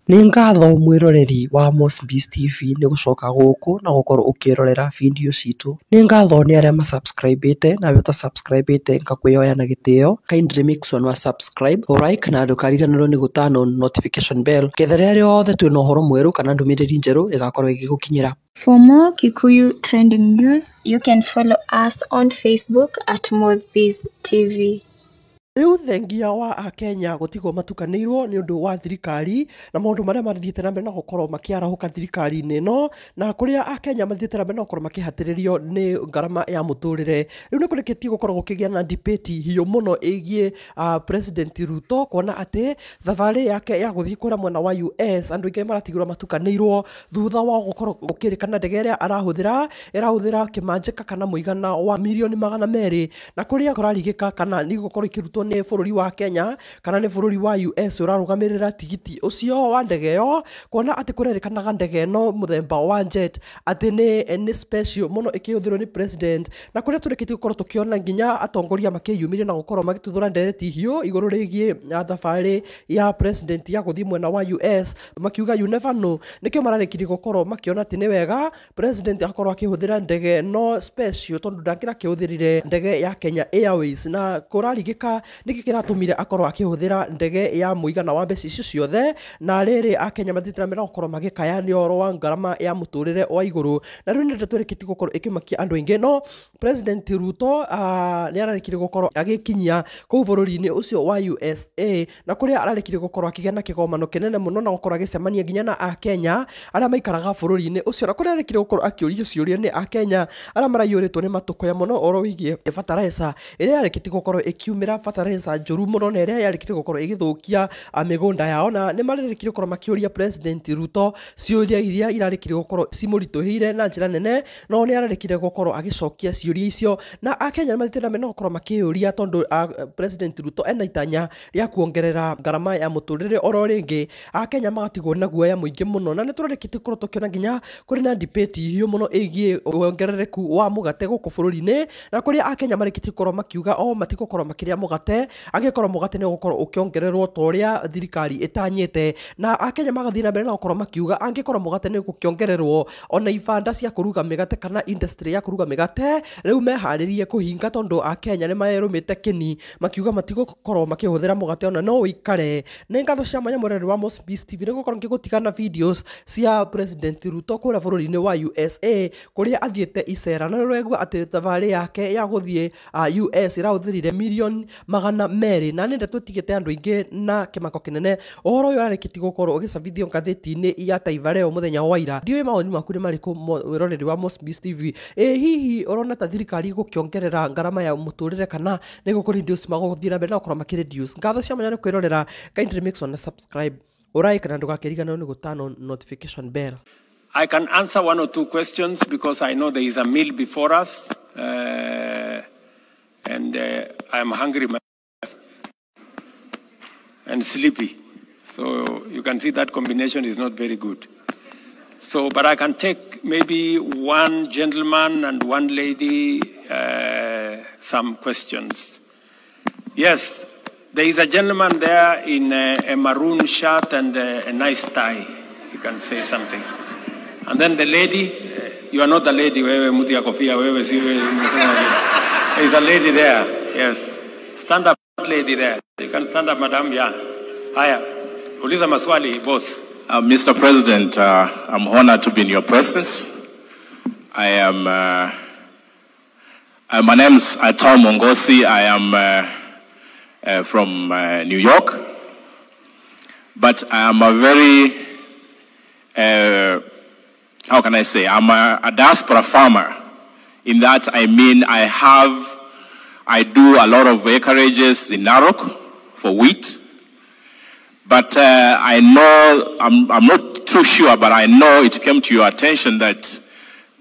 Nĩ ngatho mwĩroreri wa Mosbees TV nĩ gũcoka gũkũ na gũkorwo ũkĩrorera video citũ. Nĩ ngatho nĩ arĩa ma-subscribe-ĩte na arĩa ũta-subscribe-ĩte ngakwĩhoya na gĩtĩo. Kindly make sure nĩ wa-subscribe, like na ndũkariganĩrwo nĩ gũ-turn on notification bell getha rĩrĩa rĩothe twĩna ũhoro mwerũ kana ndũmĩrĩri njerũ ĩgakorwo ĩgĩgũkinyĩra. For more Kikuyu trending news, you can follow us on Facebook at Mosbees TV. Rĩu thengia wa Akenya gũtigwo matukanĩirwo nĩ ũndũ wa thirikari na maũndũ marĩa mathiĩte na mbere na gũkorwo makĩarahũka thirikari-inĩ ĩno, na kũrĩa Akenya mathiĩte na mbere na gũkorwo makĩhatĩrĩrio nĩ ngarama ya mũtũrĩre. Rĩu nĩ kũrĩkĩtie gũkorwo gũkĩgĩa na debate hiũ mũno ĩgiĩ President Ruto, kuona atĩ thabarĩ yake ya gũthiĩ kũrĩa mwena wa US andũ aingĩ maratigĩrwo matukanĩirwo thutha wa gũkorwo gũkĩrĩkana ndege ĩrĩa ĩrahũthĩra kĩmanjĩka kana mũigana wa mirioni 200, na kũrĩa kũrarigĩka kana nĩ gũkorwo ikĩrutwo nĩ bũrũri wa Kenya kana nĩ bũrũri wa US ũrarũgamĩrĩra tigiti ũcio wa ndege ĩyo, kuona atĩ kũrerĩkanaga ndege ĩno mũthemba wa jet atĩ nĩ special mũno ĩkĩhũthĩrwo nĩ president, na kũrĩa tũrĩkĩtie gũkorwo tũkĩona nginya atongoria makĩyumĩria na gũkorwo magĩtuthũra ndereti hiũ igũrũ rĩgiĩ thabarĩ ya president ya gũthiĩ mwena wa US, makiuga you never know. Nĩkĩo mararĩkirie gũkorwo makĩona atĩ nĩ wega president akorwo akĩhũthĩra ndege no special tondũ ndangĩrakĩhũthĩrire ndege ya Kenya Airways, na kũrarigĩka nĩkĩ kĩratũmire akorwo akĩhũthĩra ndege ya mũigana wa mbeca icio ciothe, na rĩrĩ Akenya mathiĩte na mbere na gũkorwo magĩkayania ũhoro wa ngarama ya mũtũrĩre wa igũrũ. Na rĩu nĩ ndeto ĩrĩkĩtie gũkorwo ĩkĩmakia andũ aingĩ, no President Ruto nĩ ararĩkirie gũkorwo agĩkinyia kũu bũrũri-inĩ ũcio wa USA, na kũrĩa ararĩkirie gũkorwo akĩgĩa na kĩgomano kĩnene mũno na gũkorwo agĩcemania nginya na Akenya arĩa maikaraga bũrũri-inĩ ũcio, na kũrĩa ararĩkirie gũkorwo akĩũrio ciũria nĩ Akenya arĩa maraiyũrĩtwo nĩ matũkũya mũno ũhoro wĩgiĩ fertilizer ĩrĩa yarĩkĩtie gũkorwo ĩkiumĩra fertilizer njũru mũno na ĩrĩa yarĩkire gũkorwo ĩgĩthũkia mĩgũnda yao, na nĩ marĩkire gũkorwo makĩũria President Ruto ciũria iria irarĩkire gũkorwo cimũritũhĩire na njĩra nene, no nĩ ararĩkire gũkorwo agĩcokia ciũria icio, na Akenya mathiĩte na mbere na gũkorwo makĩũria tondũ President Ruto ena itanya rĩa kuongerera ngarama ya mũtũrĩre oro rĩngĩ. Akenya magatigwo na guoya mũingĩ mũno, na nĩ tũrarĩkĩtie gũkorwo tũkĩona nginya kũrĩ na debate hiũ mũno ĩgiĩ wongerereku wa mũgate gũkũ bũrũri-inĩ, na kũrĩa Akenya marĩkĩtie gũkorwo makiuga matigũkorwo makĩrĩa mũgate angĩkorwo mũgate nĩ gũkorwo ũkĩongererwo ta ũrĩa thirikari ĩtanyĩte, na Akenya magathiĩ na mbere na gũkorwo makiuga angĩkorwo mũgate nĩ gũkĩongererwo ona ibanda cia kũruga mĩgate kana industry ya kũruga mĩgate rĩu meharĩrie kũhinga, tondũ Akenya nĩ merũmĩte kĩni makiuga matigũkorwo makĩhũthĩra mũgate ona no ũikare. Nĩ ngatho cia mwanya mwĩroreri wa Mosbees TV nĩ gũkorwo ngĩgũtigana videos cia President Ruto kũrĩa bũrũri-inĩ wa USA kũrĩa athiĩte icera, na rĩregua atĩ thabarĩ yake ya gũthiĩ US ĩrahũthĩrire mirioni 200, na nĩ ndeto ĩtigĩte andũ aingĩ na kĩmako kĩnene. Ũhoro ũyũ ararĩkĩtie gũkorwo ũgĩcabithio ngathĩti-inĩ ya Taifa Leo mũthenya wa ira. Ndiũĩ maoni maku nĩ marĩkũ mwĩroreri wa Mosbees TV. Hihi ũrona ta thirikari gũkĩongerera ngarama ya mũtũrĩre kana nĩ gũkũreduce magũthiĩ na mbere na gũkorwo makĩreduce? Ngatho cia mwanya nĩ kwĩrorera, kindly make sure na subscribe, like na ndũgakĩriganĩrwo nĩ gũ-turn on notification bell. I can answer one or two questions because I know there is a meal before us and I am hungry and sleepy. So you can see that combination is not very good. So, but I can take maybe one gentleman and one lady some questions. Yes, there is a gentleman there in a maroon shirt and a nice tie. You can say something. And then the lady, you are not a lady, wewe mutia kofia, wewe siwe. There is a lady there, yes. Stand up lady there. You can stand up, madam, yeah. Haya, uliza maswali, boss. Mr. President, I'm honored to be in your presence. My name is Tom Mongosi. I am from New York. But I am a very, how can I say, I'm a diaspora farmer. In that, I mean, I do a lot of acreages in Narok for wheat. But I know, I'm not too sure, but I know it came to your attention that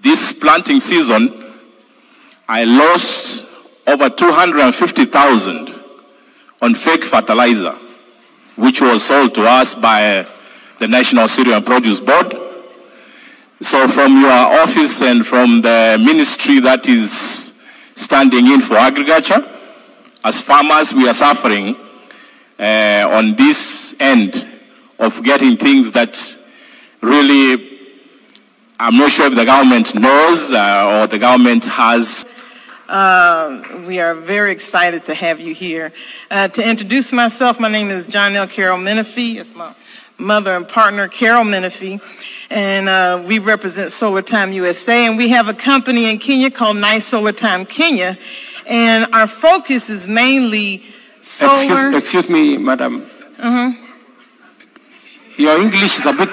this planting season, I lost over 250,000 on fake fertilizer, which was sold to us by the National Cereal and Produce Board. So from your office and from the ministry that is standing in for agriculture, as farmers we are suffering on this end of getting things that really, I'm not sure if the government knows or the government has. We are very excited to have you here. To introduce myself, my name is Jonelle Carol Menifee. It's my mother and partner, Carol Menifee. And we represent Solar Time USA. And we have a company in Kenya called Nice Solar Time Kenya. And our focus is mainly solar. Excuse me, madam. Your English is a bit...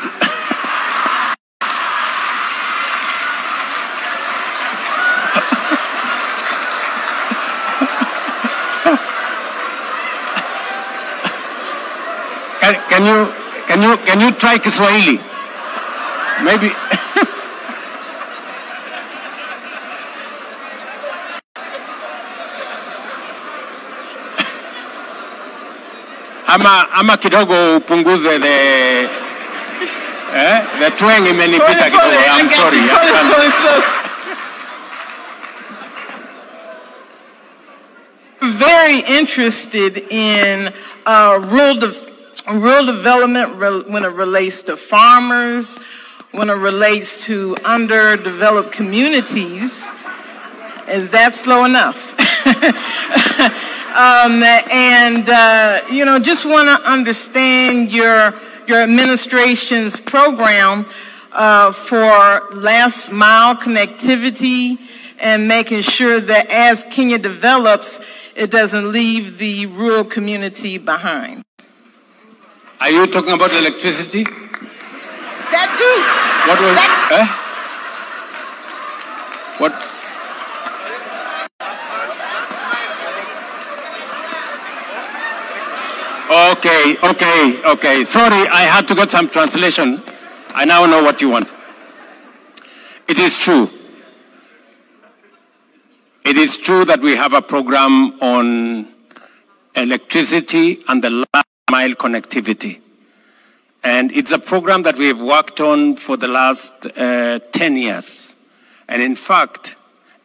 Can you try Kiswahili? Maybe. ama kidogo upunguze the twang imenipita kidogo. I'm sorry. Very interested in rural development when it relates to farmers, when it relates to underdeveloped communities. Is that slow enough? Just want to understand your administration's program for last mile connectivity and making sure that as Kenya develops, it doesn't leave the rural community behind. Are you talking about electricity? That too. What was What? Okay. Sorry, I had to get some translation. I now know what you want. It is true. It is true that we have a program on electricity and the last mile connectivity. And it's a program that we have worked on for the last 10 years. And in fact,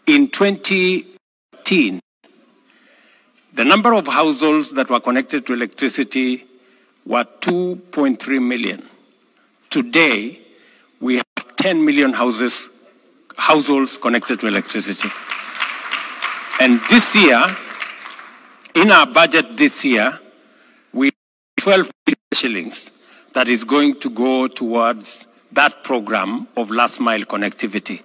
in 2018, the number of households that were connected to electricity were 2.3 million. Today, we have 10 million households connected to electricity. And this year, in our budget this year, we have 12 billion shillings that is going to go towards that program of last mile connectivity.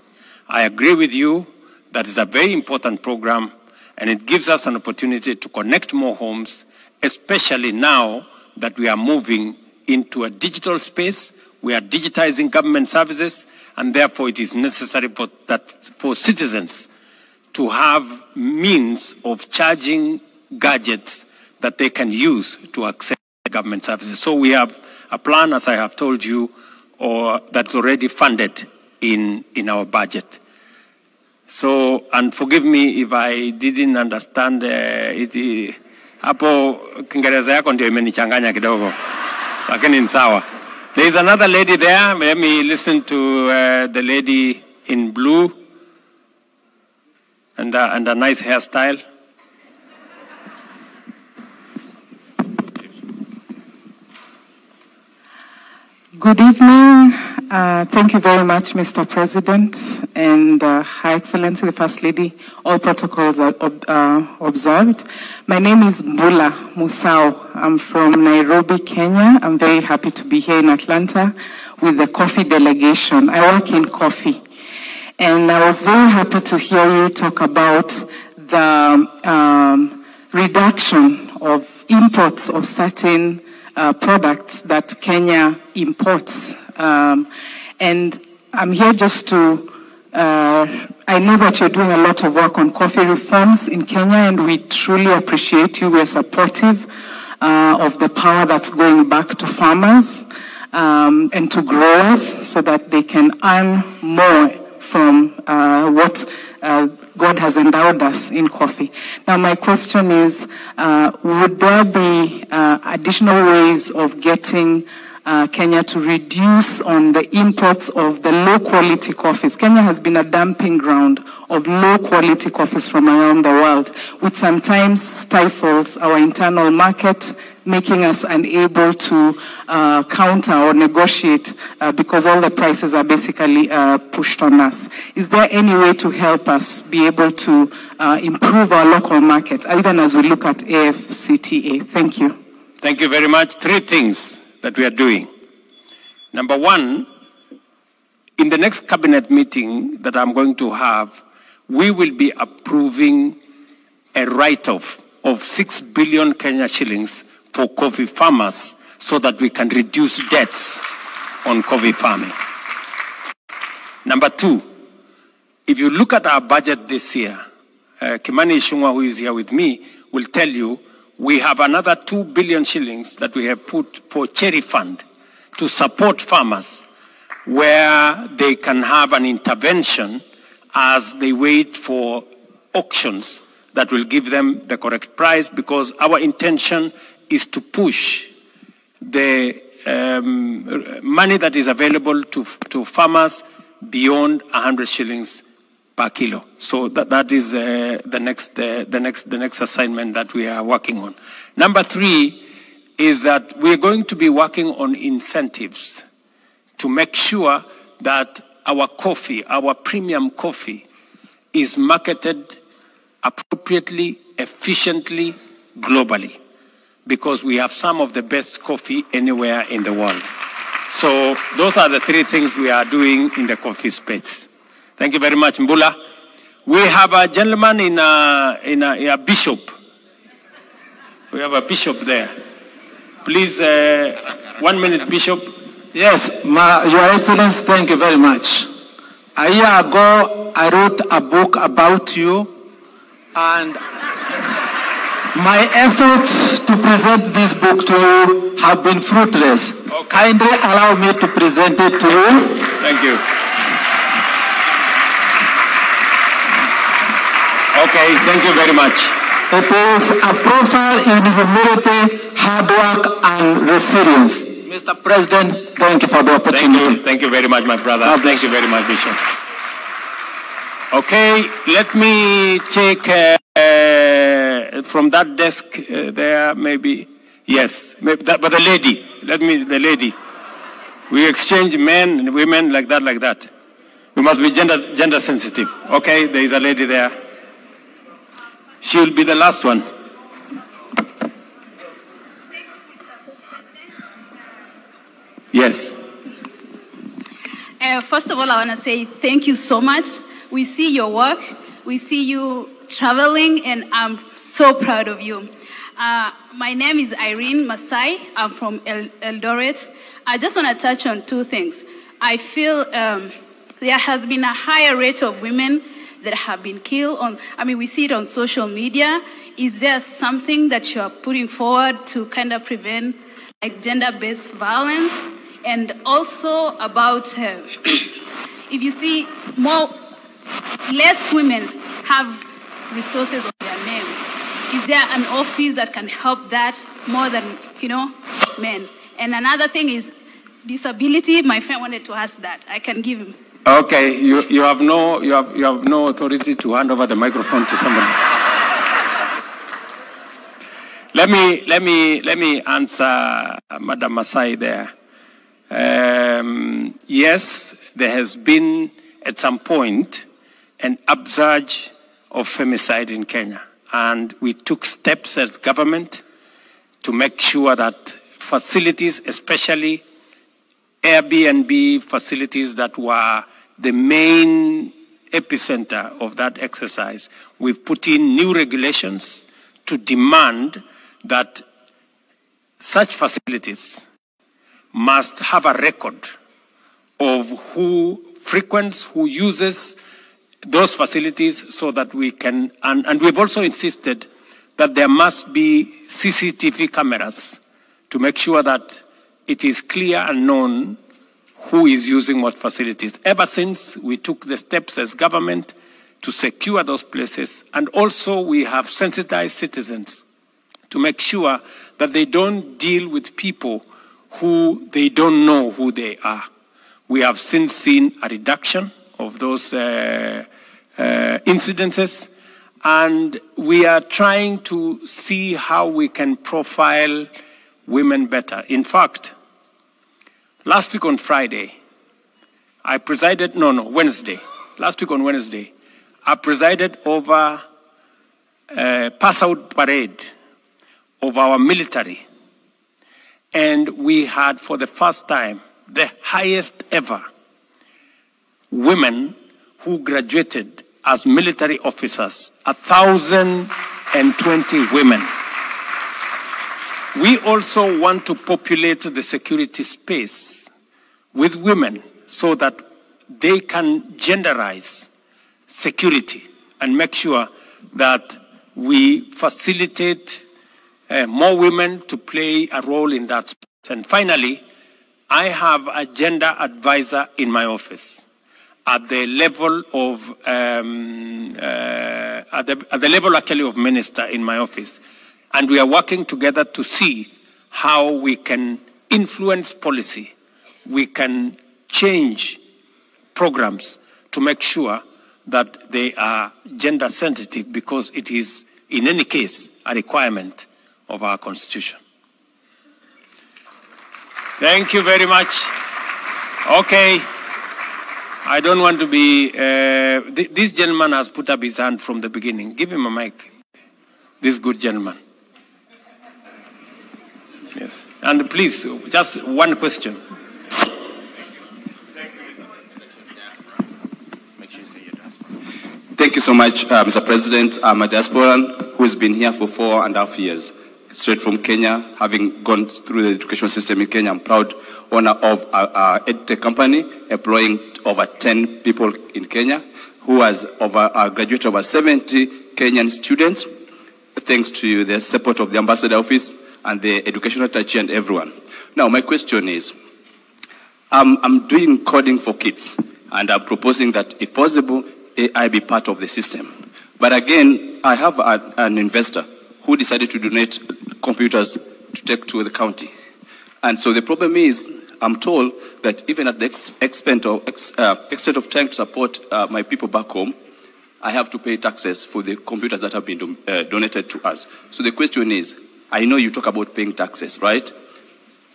I agree with you that is a very important program, and it gives us an opportunity to connect more homes, especially now that we are moving into a digital space. We are digitizing government services, and therefore it is necessary for citizens to have means of charging gadgets that they can use to access government services. So we have a plan, as I have told you, that's already funded in our budget. So, and forgive me if I didn't understand hapo Kiingereza yako ndio imenichanganya kidogo, lakini ni sawa. There is another lady there. Let me listen to the lady in blue and a nice hairstyle. Good evening. Thank you very much, Mr. President and Her Excellency, the First Lady. All protocols are observed. My name is Mbula Musau. I'm from Nairobi, Kenya. I'm very happy to be here in Atlanta with the coffee delegation. I work in coffee. And I was very happy to hear you talk about the reduction of imports of certain products that Kenya imports. And I'm here just to, I know that you're doing a lot of work on coffee reforms in Kenya, and we truly appreciate you. We're supportive of the power that's going back to farmers and to growers so that they can earn more from what God has endowed us in coffee. Now my question is, would there be additional ways of getting Kenya to reduce on the imports of the low-quality coffees. Kenya has been a dumping ground of low-quality coffees from around the world, which sometimes stifles our internal market, making us unable to counter or negotiate because all the prices are basically pushed on us. Is there any way to help us be able to improve our local market, even as we look at AfCFTA? Thank you. Thank you very much. 3 things that we are doing. Number 1, in the next cabinet meeting that I'm going to have, we will be approving a write-off of 6 billion Kenya shillings for coffee farmers so that we can reduce debts on coffee farming. Number 2, if you look at our budget this year, Kimani Ichung'wah, who is here with me, will tell you we have another 2 billion shillings that we have put for cherry fund to support farmers where they can have an intervention as they wait for auctions that will give them the correct price, because our intention is to push the money that is available to farmers beyond 100 shillings per kilo. So that is the next assignment that we are working on. Number 3 is that we are going to be working on incentives to make sure that our coffee, our premium coffee, is marketed appropriately, efficiently, globally, because we have some of the best coffee anywhere in the world. So those are the 3 things we are doing in the coffee space. Thank you very much, Mbula. We have a gentleman in a bishop. We have a bishop there. Please, 1 minute, Bishop. Yes, Your Excellency, thank you very much. A year ago, I wrote a book about you, and my efforts to present this book to you have been fruitless. Okay. Kindly allow me to present it to you. Thank you. Okay, thank you very much. It is a profile in humility, hard work, and resilience. Mr. President, thank you for the opportunity. Thank you very much, my brother. Thank you very much, Bishop. Okay, let me take from that desk there, maybe. Yes, maybe that, but the lady. The lady. We exchange men and women like that. We must be gender sensitive. Okay, there is a lady there. She will be the last one. Yes. First of all, I want to say thank you so much. We see your work. We see you traveling, and I'm so proud of you. My name is Irene Masai. I'm from Eldoret. I just want to touch on 2 things. I feel there has been a higher rate of women that have been killed we see it on social media. Is there something that you're putting forward to kind of prevent like gender-based violence? And also about if you see less women have resources on their name, is there an office that can help that more than, men? And another thing is disability. My friend wanted to ask that. I can give him. Okay, you have no authority to hand over the microphone to somebody. Let me answer Madam Masai there. Yes, there has been at some point an upsurge of femicide in Kenya, and we took steps as government to make sure that facilities, especially Airbnb facilities that were the main epicenter of that exercise, we've put in new regulations to demand that such facilities must have a record of who frequents, who uses those facilities, so that we can, and we've also insisted that there must be CCTV cameras to make sure that it is clear and known who is using what facilities. Ever since we took the steps as government to secure those places, and also we have sensitized citizens to make sure that they don't deal with people who they don't know who they are. We have since seen a reduction of those incidences, and we are trying to see how we can profile women better. In fact, last week on Friday, Wednesday. Last week on Wednesday, I presided over a pass-out parade of our military. And we had, for the first time, the highest ever women who graduated as military officers, 1,020 women. We also want to populate the security space with women so that they can genderize security and make sure that we facilitate more women to play a role in that space. And finally, I have a gender advisor in my office at the level of at the level actually of minister in my office, and we are working together to see how we can influence policy, we can change programs to make sure that they are gender sensitive, because it is in any case a requirement of our constitution. Thank you very much. Okay. I don't want to be... this gentleman has put up his hand from the beginning. Give him a mic. This good gentleman. Yes. And please, just one question. Thank you so much, Mr. President. I'm a diasporan who's been here for 4.5 years, straight from Kenya, having gone through the education system in Kenya. I'm proud owner of an edtech company employing over 10 people in Kenya, who has graduated over 70 Kenyan students, thanks to the support of the ambassador office and the educational attaché and everyone. Now, my question is, I'm doing coding for kids, and I'm proposing that, if possible, AI be part of the system. But again, I have an investor who decided to donate computers to take to the county. And so the problem is, I'm told that even at the extent of trying to support my people back home, I have to pay taxes for the computers that have been donated to us. So the question is, I know you talk about paying taxes, right?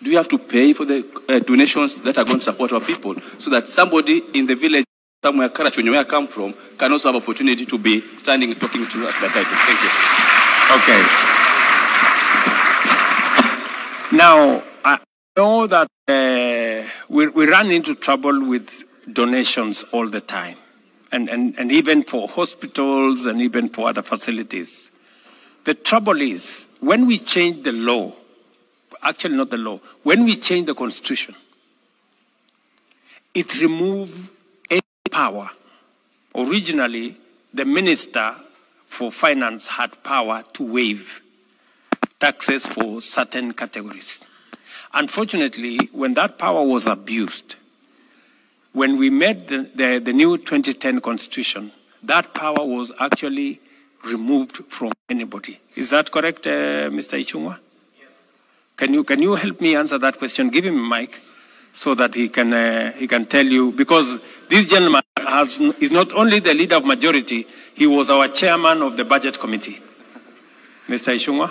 Do you have to pay for the donations that are going to support our people, so that somebody in the village somewhere, Karachunye, where I come from, can also have opportunity to be standing and talking to us like that? Thank you. Okay. Now, I know that we run into trouble with donations all the time, and even for hospitals and even for other facilities. The trouble is, when we change the law, actually not the law, when we change the constitution, it removes any power. Originally, the Minister for Finance had power to waive taxes for certain categories. Unfortunately, when that power was abused, when we made the new 2010 constitution, that power was actually removed from anybody. Is that correct, Mr. Ichung'wa? Yes. Can you help me answer that question? Give him a mic so that he can tell you, because this gentleman is not only the leader of majority, he was our chairman of the budget committee. Mr. Ichung'wa?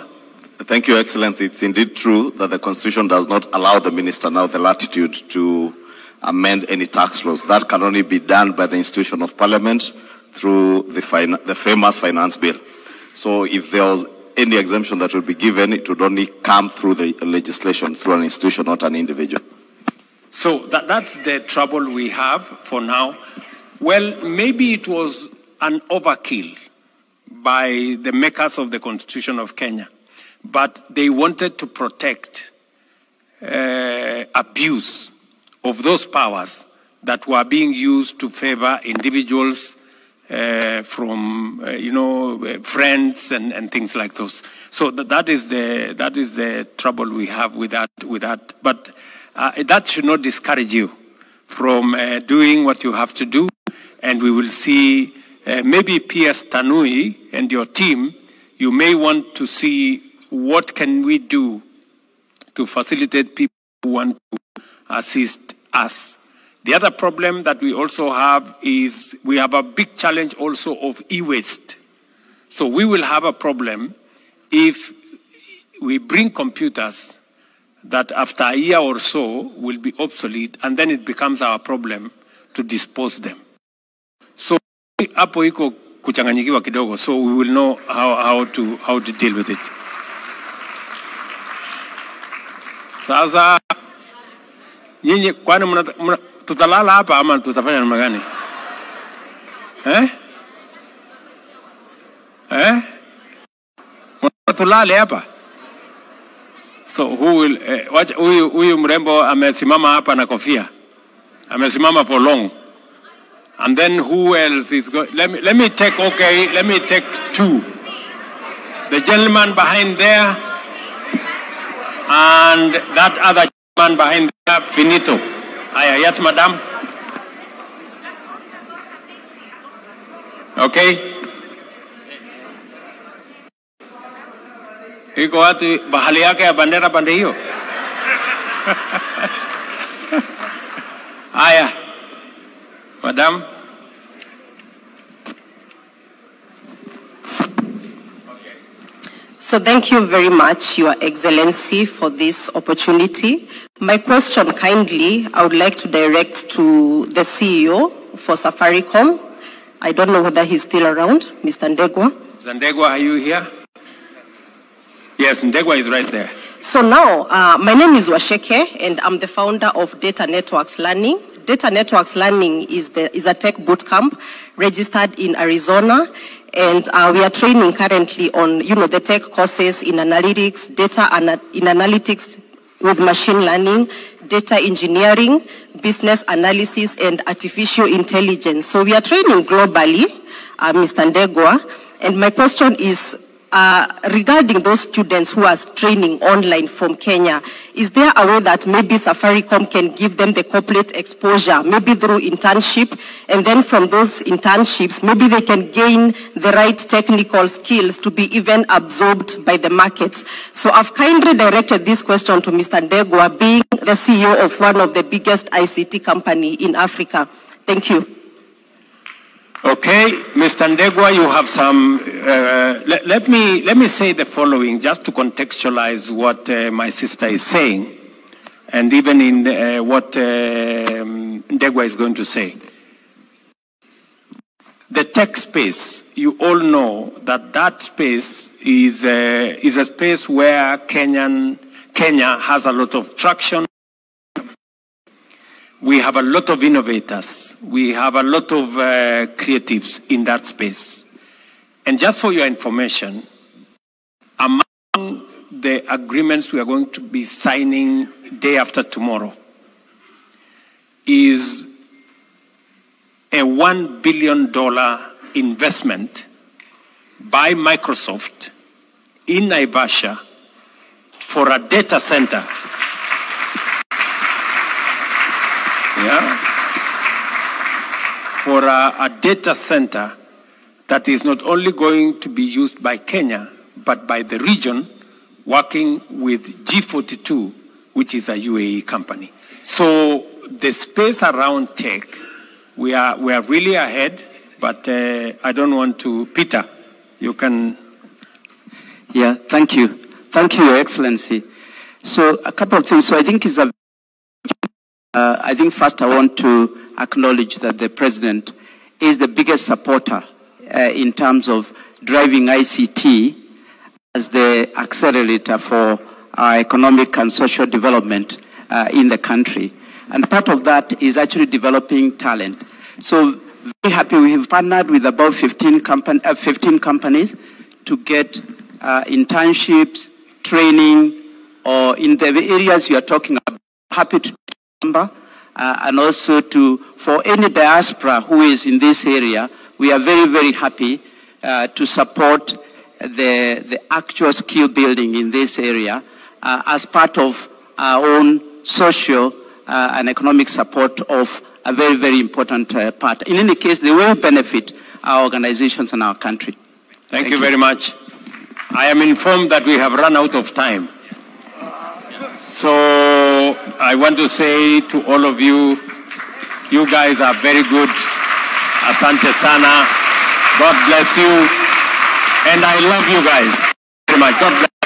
Thank you, Excellency. It's indeed true that the Constitution does not allow the minister now the latitude to amend any tax laws. That can only be done by the institution of Parliament through the famous finance bill. So if there was any exemption that would be given, it would only come through the legislation, through an institution, not an individual. So that's the trouble we have for now. Well, maybe it was an overkill by the makers of the Constitution of Kenya, but they wanted to protect abuse of those powers that were being used to favor individuals from friends and things like those. So that is the trouble we have with that. But that should not discourage you from doing what you have to do, and we will see maybe PS Tanui and your team. You may want to see what can we do to facilitate people who want to assist us. The other problem that we also have is we have a big challenge also of e-waste. So we will have a problem if we bring computers that after a year or so will be obsolete, and then it becomes our problem to dispose them. So hapo iko kuchanganyikiwa kidogo, so we will know how to deal with it. Sasa nyinyi kwani tutalala hapa ama tutafanya namna gani? Tulale hapa? So who will huyu mrembo amesimama hapa na kofia. Amesimama for long. And then who else is going? Let me take two. The gentleman behind there and that other gentleman behind there, Finito. Yes, madam. Okay. Iko watu bahali yake ya bandera pande hiyo. Aya. Madam. So thank you very much, Your Excellency, for this opportunity. My question kindly, I would like to direct to the CEO for Safaricom. I don't know whether he's still around, Mr. Ndegwa. Mr. Ndegwa, are you here? Yes, Ndegwa is right there. So now, my name is Haceke, and I'm the founder of Data Networks Learning. Data Networks Learning is a tech bootcamp registered in Arizona, and we are training currently on, the tech courses in analytics, in analytics with machine learning, data engineering, business analysis, and artificial intelligence. So we are training globally, Mr. Ndegwa, and my question is, regarding those students who are training online from Kenya, is there a way that maybe Safaricom can give them the corporate exposure, maybe through internship, and then from those internships, maybe they can gain the right technical skills to be even absorbed by the market? So I've kindly directed this question to Mr. Ndegwa, being the CEO of one of the biggest ICT company in Africa. Thank you. Okay, Mr. Ndegwa, you have some. Let me say the following, just to contextualize what my sister is saying, and even in what Ndegwa is going to say. The tech space, you all know that space is a space where Kenya has a lot of traction. We have a lot of innovators. We have a lot of creatives in that space. And just for your information, among the agreements we are going to be signing day after tomorrow is a $1 billion investment by Microsoft in Naivasha for a data center. For a data center that is not only going to be used by Kenya, but by the region, working with G42, which is a UAE company. So the space around tech, we are really ahead, but I don't want to. Peter, you can. Yeah, thank you. Thank you, Your Excellency. So a couple of things. So I think I think first I want to acknowledge that the President is the biggest supporter in terms of driving ICT as the accelerator for our economic and social development in the country. And part of that is actually developing talent. So very happy we have partnered with about 15 companies to get internships, training, or in the areas you are talking about. Happy to and also for any diaspora who is in this area, we are very, very happy to support the actual skill building in this area as part of our own social and economic support of a very, very important part. In any case, they will benefit our organizations and our country. Thank you very much. I am informed that we have run out of time. So I want to say to all of you, you guys are very good. Asante sana. God bless you. And I love you guys very much. God bless.